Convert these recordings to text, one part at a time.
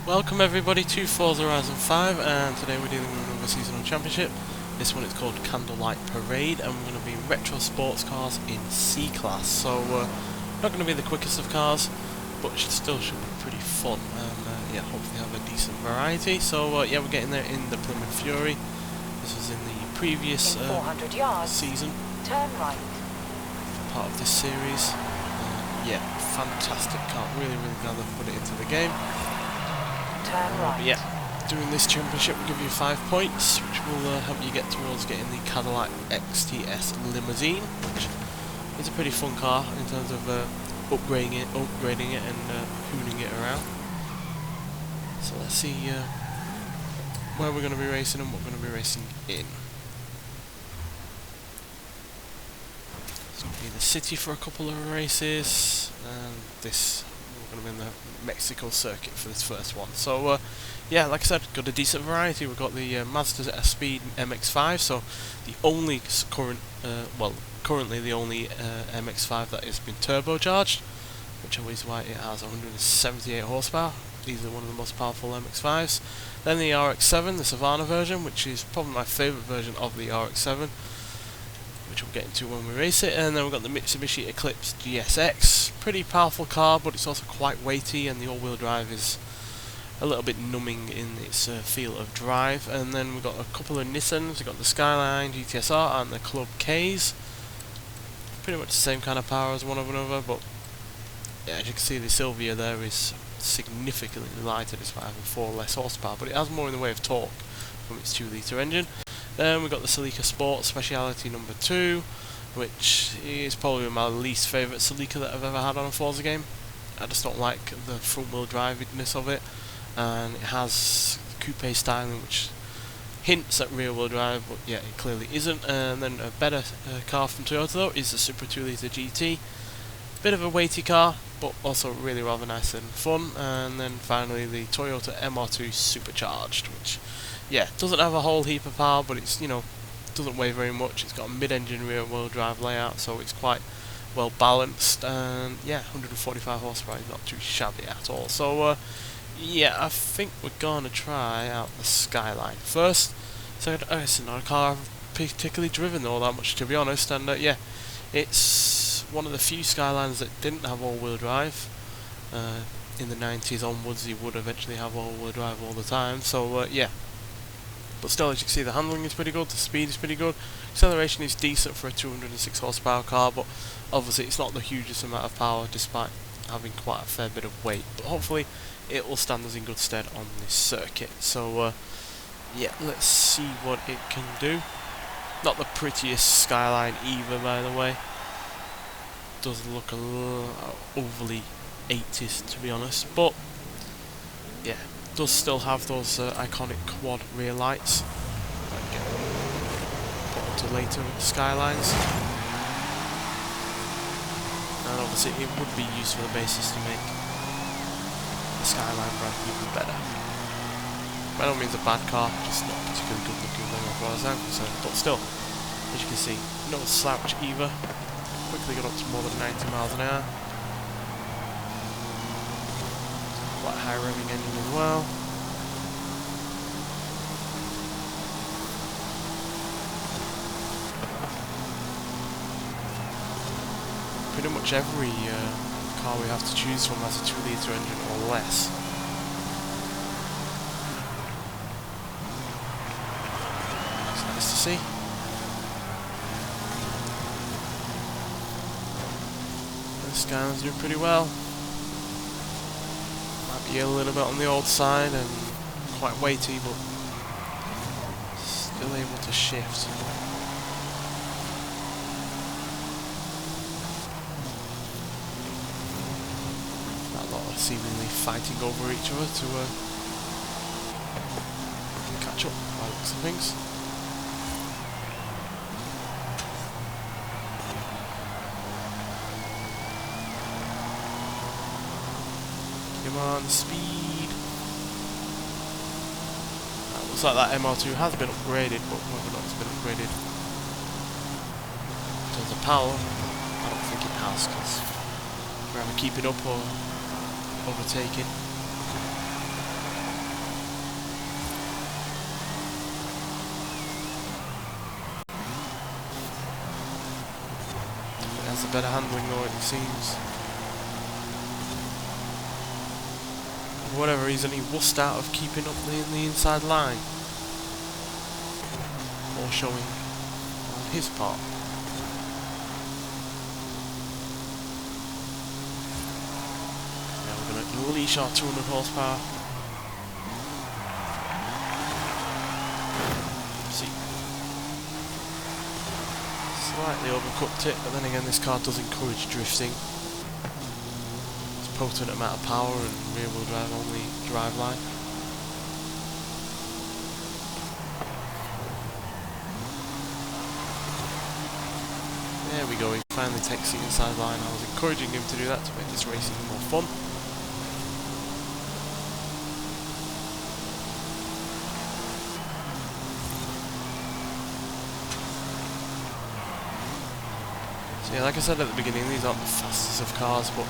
Welcome everybody to Forza Horizon 5, and today we're dealing with another seasonal championship. This one is called Candlelight Parade, and we're going to be retro sports cars in C-Class. So, not going to be the quickest of cars, but still should be pretty fun, and yeah, hopefully have a decent variety. So, yeah, we're getting there in the Plymouth Fury. This was in the previous season, turn right. part of this series. Yeah, fantastic car, really glad they've put it into the game. Turn right. Yeah, doing this championship will give you 5 points, which will help you get towards getting the Candlelight XTS Limousine, which is a pretty fun car in terms of upgrading it and hooning it around. So let's see where we're going to be racing and what we're going to be racing in. So we'll be in the city for a couple of races, and this we're going to be in the Mexico circuit for this first one. So yeah, like I said, got a decent variety. We've got the Mazda S-Speed MX-5, so the only currently the only MX-5 that has been turbocharged, which is why it has 178 horsepower. These are one of the most powerful MX-5s. Then the RX-7, the Savannah version, which is probably my favourite version of the RX-7, which we'll get into when we race it. And then we've got the Mitsubishi Eclipse GSX, pretty powerful car, but it's also quite weighty, and the all-wheel drive is a little bit numbing in its feel of drive. And then we've got a couple of Nissans. We've got the Skyline GTSR and the Club Ks, pretty much the same kind of power as one of another, but yeah, as you can see, the Silvia there is significantly lighter despite having 4 less horsepower, but it has more in the way of torque from its 2-litre engine. Then we've got the Celica Sport Speciality number 2, which is probably my least favourite Celica that I've ever had on a Forza game. I just don't like the front-wheel drivedness of it, and it has coupe styling which hints at rear-wheel drive, but yeah, it clearly isn't. And then a better car from Toyota though is the Super 2-litre GT. Bit of a weighty car, but also really rather nice and fun. And then finally the Toyota MR2 Supercharged, which yeah, doesn't have a whole heap of power, but it's, you know, doesn't weigh very much. It's got a mid-engine rear-wheel drive layout, so it's quite well balanced, and yeah, 145 horsepower is not too shabby at all. So yeah, I think we're gonna try out the Skyline first. So it's not a car I've particularly driven all that much, to be honest, and yeah, it's one of the few Skylines that didn't have all-wheel drive. In the 90s onwards, you would eventually have all-wheel drive all the time. So yeah. But still, as you can see, the handling is pretty good, the speed is pretty good, acceleration is decent for a 206 horsepower car, but obviously it's not the hugest amount of power despite having quite a fair bit of weight. But hopefully it will stand us in good stead on this circuit. So yeah, let's see what it can do. Not the prettiest Skyline either, by the way. Does look a little overly 80s, to be honest, but yeah, does still have those iconic quad rear lights that get put onto later Skylines, and obviously it would be used for the basis to make the Skyline brand even better. By no means a bad car, just not particularly good looking as far as I'm concerned, but still, as you can see, no slouch either. Quickly got up to more than 90 miles an hour. Quite a high revving engine as well. Pretty much every car we have to choose from has a 2-litre engine or less. It's nice to see. This Skyline's doing pretty well. Be a little bit on the old side and quite weighty, but still able to shift. A lot of seemingly fighting over each other to catch up by the looks of things. Come on, speed. Looks like that MR2 has been upgraded, but whether or not it's been upgraded in terms of power, I don't think it has, because we're either keeping up or overtaking. has the better handling though, it seems. For whatever reason, he wussed out of keeping up in the inside line. Or showing on his part. Yeah, we're going to unleash our 200 horsepower. See. Slightly overcooked it, but then again this car does encourage drifting. It's a potent amount of power and rear wheel drive on the driveline. There we go, he finally takes the inside line. I was encouraging him to do that to make this racing more fun. So yeah, like I said at the beginning, these aren't the fastest of cars, but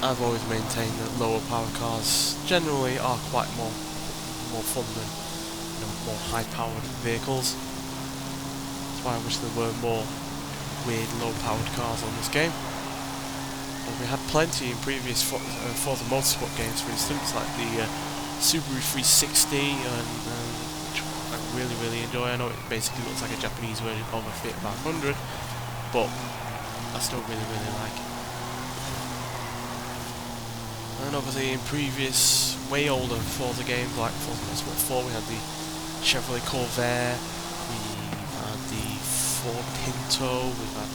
I've always maintained that lower power cars generally are quite more fun than, you know, more high powered vehicles. That's why I wish there were more weird low-powered cars on this game. And we had plenty in previous Forza Motorsport games, for instance, like the Subaru 360, which I really enjoy. I know it basically looks like a Japanese version of a Fiat 500, but I still really like it. And obviously in previous, way older Forza games like Forza Motorsport 4, we had the Chevrolet Corvair, the Ford Pinto, we've had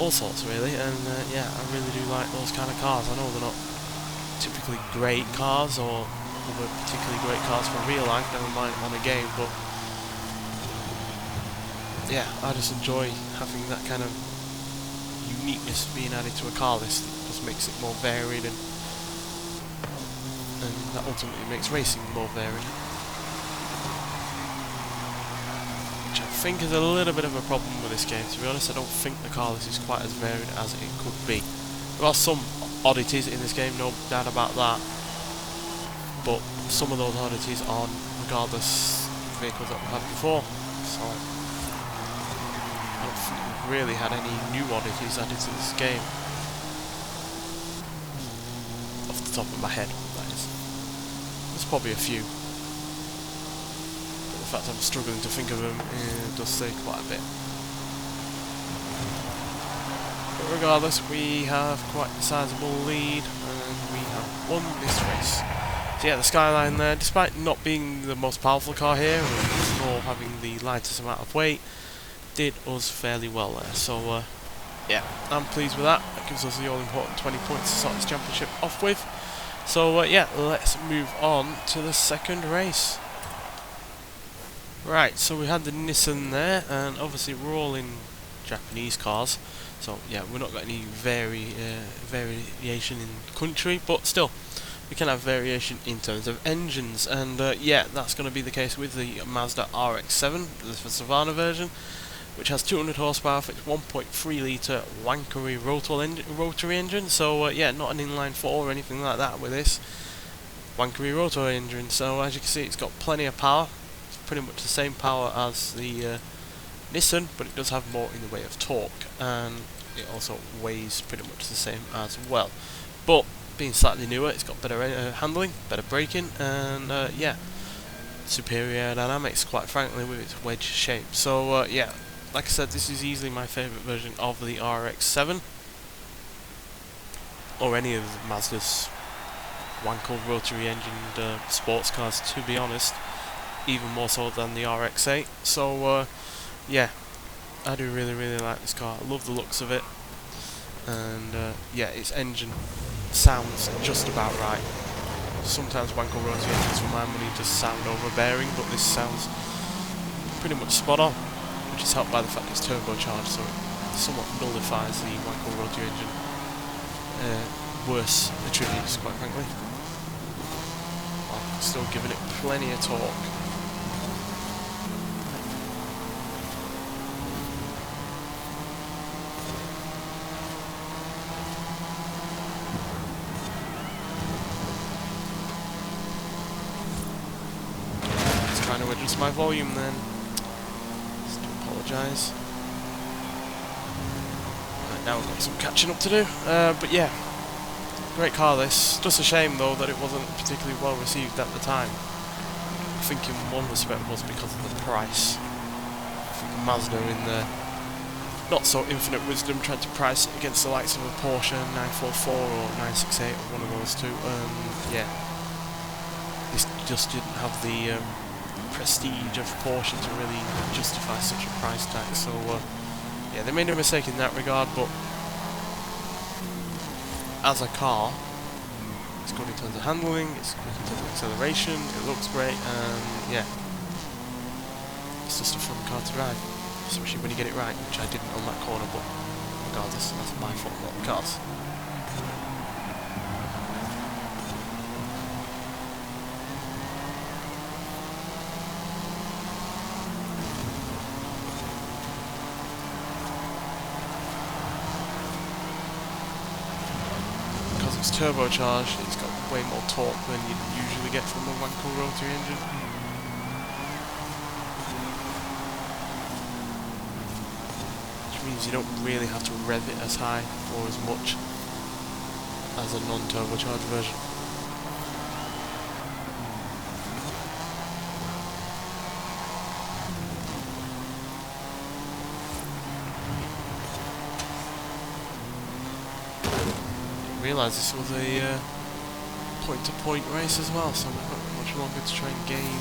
all sorts really, and yeah, I really do like those kind of cars. I know they're not typically great cars, or were particularly great cars for real life, never mind on a game, but yeah, I just enjoy having that kind of uniqueness being added to a car list. It just makes it more varied, and that ultimately makes racing more varied. Which I think is a little bit of a problem with this game. To be honest, I don't think the car list is quite as varied as it could be. There are some oddities in this game, no doubt about that, but some of those oddities are regardless vehicles that we've had before, so I don't think we've really had any new oddities added to this game. Off the top of my head, that is. There's probably a few. In fact, I'm struggling to think of them. It does say quite a bit. But regardless, we have quite a sizable lead, and we have won this race. So yeah, the Skyline there, despite not being the most powerful car here, or having the lightest amount of weight, did us fairly well there. So yeah, I'm pleased with that. That gives us the all-important 20 points to start this championship off with. So yeah, let's move on to the second race. Right, so we had the Nissan there, and obviously we're all in Japanese cars, so yeah, we're not got any variation in country, but still, we can have variation in terms of engines, and yeah, that's going to be the case with the Mazda RX-7, the Savannah version, which has 200 horsepower for its 1.3 litre Wankery rotary engine, so yeah, not an inline 4 or anything like that with this Wankery rotary engine. So as you can see, it's got plenty of power. Pretty much the same power as the Nissan, but it does have more in the way of torque, and it also weighs pretty much the same as well. But being slightly newer, it's got better handling, better braking, and yeah, superior aerodynamics, quite frankly, with its wedge shape. So yeah, like I said, this is easily my favourite version of the RX-7, or any of Mazda's Wankel rotary engined sports cars, to be honest. Even more so than the RX-8. So yeah, I do really like this car. I love the looks of it, and yeah, its engine sounds just about right. Sometimes Wankel rotary engines for my money just sound overbearing, but this sounds pretty much spot on, which is helped by the fact it's turbocharged, so it somewhat nullifies the Wankel rotary engine worse attributes, quite frankly, while still giving it plenty of torque. Trying to adjust my volume then. Just to apologise. now we've got some catching up to do. But yeah, great car this. Just a shame though that it wasn't particularly well received at the time. I think in one respect was because of the price. I think Mazda in their not so infinite wisdom tried to price it against the likes of a Porsche 944 or 968 or one of those two. Yeah, this just didn't have the prestige of Porsche to really justify such a price tag. So yeah, they made a mistake in that regard, but as a car, it's good in terms of handling, it's good in terms of acceleration, it looks great, and yeah, it's just a fun car to drive, especially when you get it right, which I didn't on that corner, but regardless, that's my fault, not the car's. It's turbocharged, it's got way more torque than you'd usually get from a Wankel rotary engine. Which means you don't really have to rev it as high or as much as a non-turbocharged version. Realise this was a point-to-point race as well, so we've got much longer to try and gain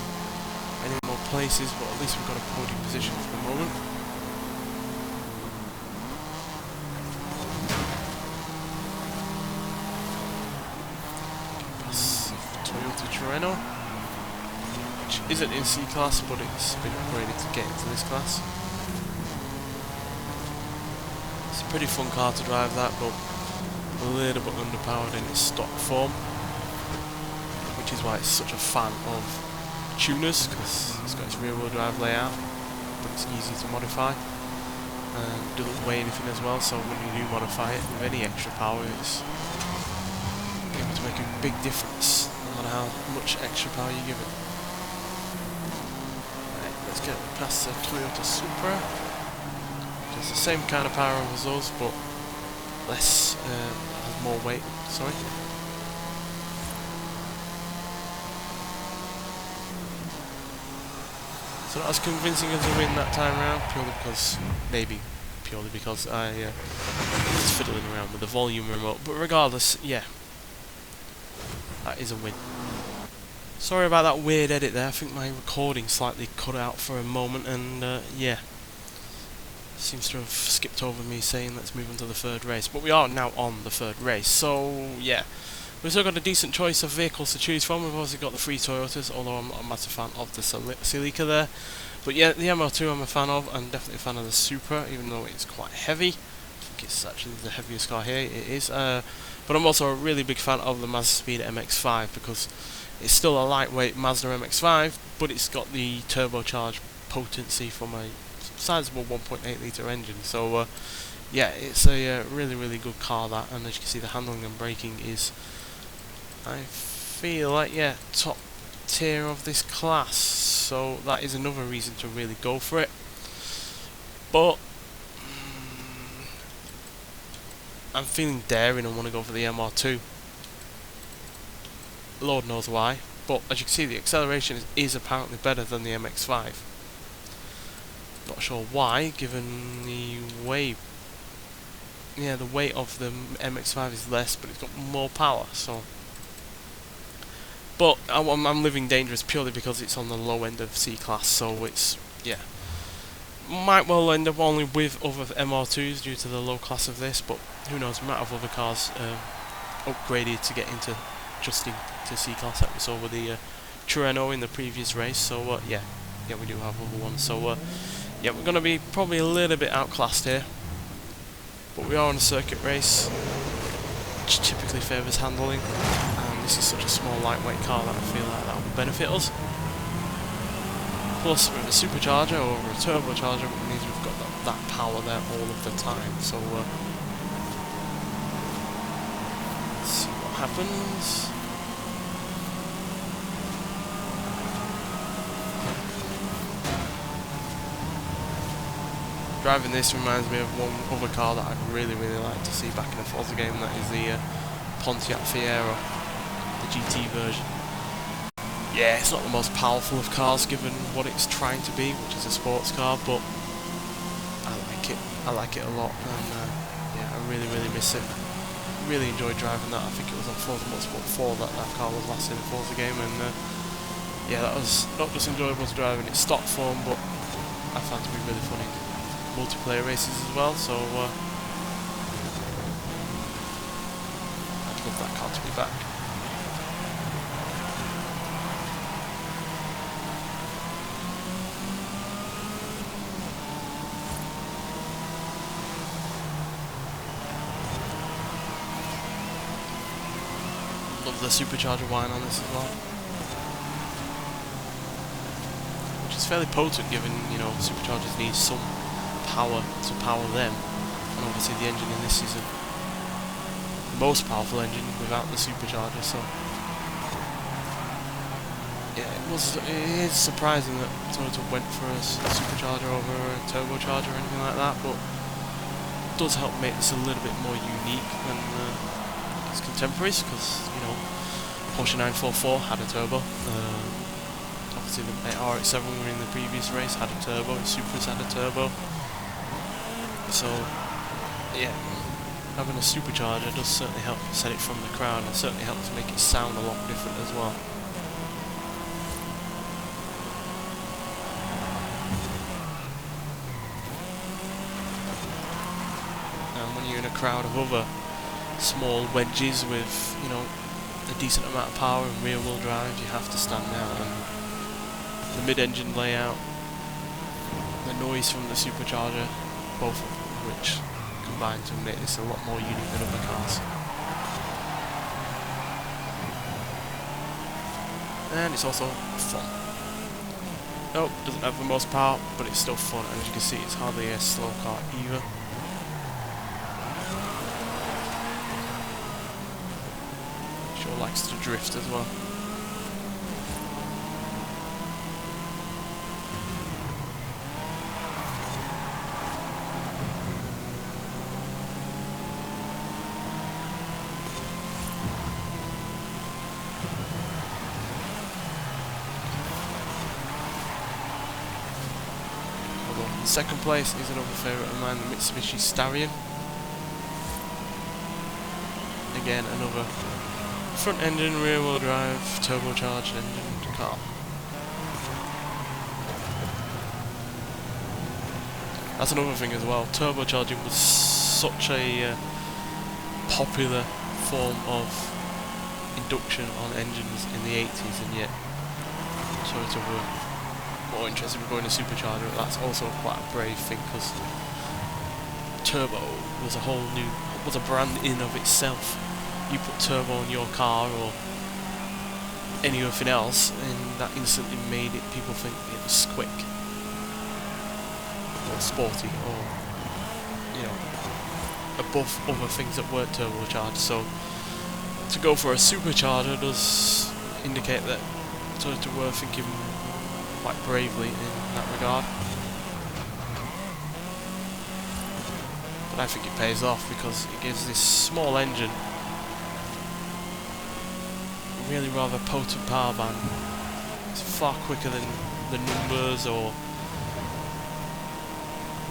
any more places, but at least we've got a podium position for the moment. Pass Toyota Terreno, which isn't in C-Class, but it's been upgraded to get into this class. It's a pretty fun car to drive, that, but a little bit underpowered in its stock form, which is why it's such a fan of tuners, because it's got its rear wheel drive layout, but it's easy to modify and doesn't weigh anything as well, so when you do modify it with any extra power, it's able to make a big difference no matter how much extra power you give it. Right, let's get past the Toyota Supra. It's the same kind of power as those, but less, has more weight, sorry. So not as convincing as a win that time round, purely because I was fiddling around with the volume remote, but regardless, yeah, that is a win. Sorry about that weird edit there, I think my recording slightly cut out for a moment, and yeah, seems to have skipped over me saying let's move on to the third race, but we are now on the third race, so yeah, we've still got a decent choice of vehicles to choose from. We've obviously got the three Toyotas, although I'm not a massive fan of the Celica there, but yeah, the ML2 I'm a fan of, and definitely a fan of the Supra, even though it's quite heavy. I think it's actually the heaviest car here, it is, but I'm also a really big fan of the Mazda Speed MX-5, because it's still a lightweight Mazda MX-5, but it's got the turbocharged potency from a sizable 1.8 litre engine, so yeah, it's a really good car, that, and as you can see the handling and braking is, I feel like, yeah, top tier of this class, so that is another reason to really go for it. But I'm feeling daring and want to go for the MR2. Lord knows why, but as you can see the acceleration is apparently better than the MX-5. Not sure why, given the weight. Yeah, the weight of the MX-5 is less, but it's got more power. So, but I'm living dangerous purely because it's on the low end of C-Class. So it's, yeah, might well end up only with other MR2s due to the low class of this. But who knows? We might have other cars upgraded to get into just into C-Class, like we saw with the Terreno in the previous race. So yeah, we do have other ones. So. Yeah, we're going to be probably a little bit outclassed here, but we are on a circuit race, which typically favours handling, and this is such a small lightweight car that I feel like that will benefit us. Plus with a supercharger or a turbocharger, it means we've got that power there all of the time, so let's see what happens. Driving this reminds me of one other car that I'd really like to see back in a Forza game, and that is the Pontiac Fiero, the GT version. Yeah, it's not the most powerful of cars given what it's trying to be, which is a sports car, but I like it. I like it a lot, and yeah, I really miss it. Really enjoyed driving that. I think it was on Forza Motorsport 4 that car was last in a Forza game, and yeah, that was not just enjoyable to drive in its stock form, but I found it to be really funny in multiplayer races as well, so I'd love that car to be back. Love the supercharger wine on this as well, which is fairly potent given, you know, superchargers need some power to power them, and obviously the engine in this is the most powerful engine without the supercharger, so yeah, it is surprising that Toyota went for a supercharger over a turbocharger or anything like that, but it does help make this a little bit more unique than its contemporaries, because, you know, Porsche 944 had a turbo, obviously the RX-7 were in the previous race had a turbo, and Supras had a turbo, so yeah, having a supercharger does certainly help set it from the crowd, and certainly helps make it sound a lot different as well. And when you're in a crowd of other small wedges with, you know, a decent amount of power and rear wheel drive, you have to stand out, and the mid-engine layout, the noise from the supercharger, both of which combine to make this a lot more unique than other cars. And it's also fun. Nope, doesn't have the most power, but it's still fun, and as you can see, it's hardly a slow car either. Sure likes to drift as well. Second place is another favourite of mine, the Mitsubishi Starion. Again, another front engine, rear wheel drive, turbocharged engine car. That's another thing as well, turbocharging was such a popular form of induction on engines in the 80s, and yet Toyota were more interested in going to supercharger. That's also quite a brave thing, because turbo was a brand in of itself. You put turbo on your car or anything else, and that instantly made it people think it was quick or sporty, or, you know, above other things that weren't turbocharged. So to go for a supercharger does indicate that Toyota were thinking quite bravely in that regard. But I think it pays off, because it gives this small engine really rather potent power band. It's far quicker than the numbers or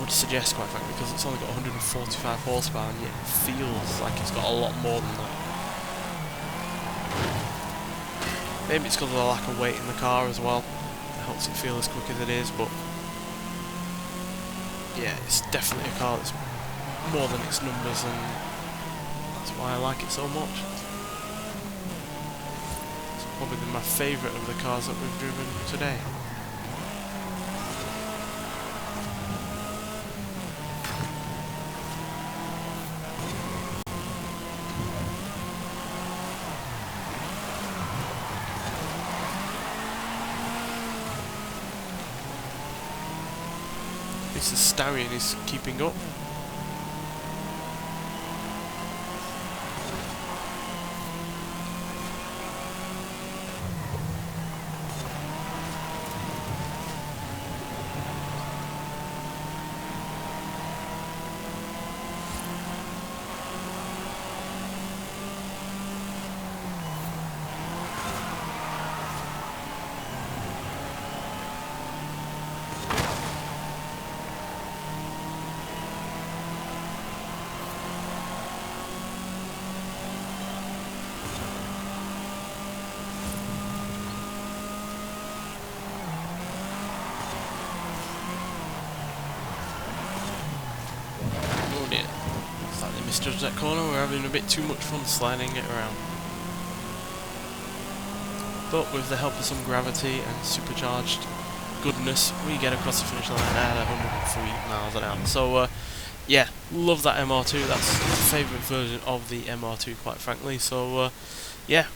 would suggest, quite frankly, because it's only got 145 horsepower, and yet it feels like it's got a lot more than that. Maybe it's because of the lack of weight in the car as well. Helps it feel as quick as it is, but yeah, it's definitely a car that's more than its numbers, and that's why I like it so much. It's probably my favourite of the cars that we've driven today. The Starion is keeping up. judge that corner. We're having a bit too much fun sliding it around. But with the help of some gravity and supercharged goodness, we get across the finish line at 103 miles an hour. So, yeah, love that MR2. That's my favourite version of the MR2, quite frankly. So, yeah,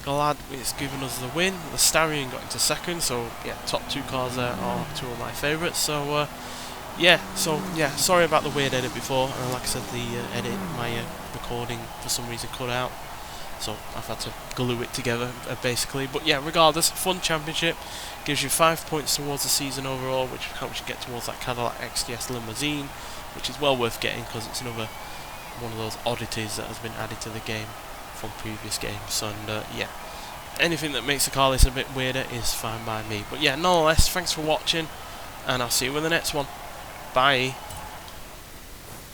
glad it's given us the win. The Starion got into second, so yeah, top two cars there are two of my favourites. So, yeah, sorry about the weird edit before. Like I said, the my recording for some reason cut out, so I've had to glue it together basically. But yeah, regardless, fun championship, gives you 5 points towards the season overall, which helps you get towards that Cadillac XDS limousine, which is well worth getting because it's another one of those oddities that has been added to the game from previous games. And yeah, anything that makes the car list a bit weirder is fine by me. But yeah, nonetheless, thanks for watching, and I'll see you in the next one. Bye.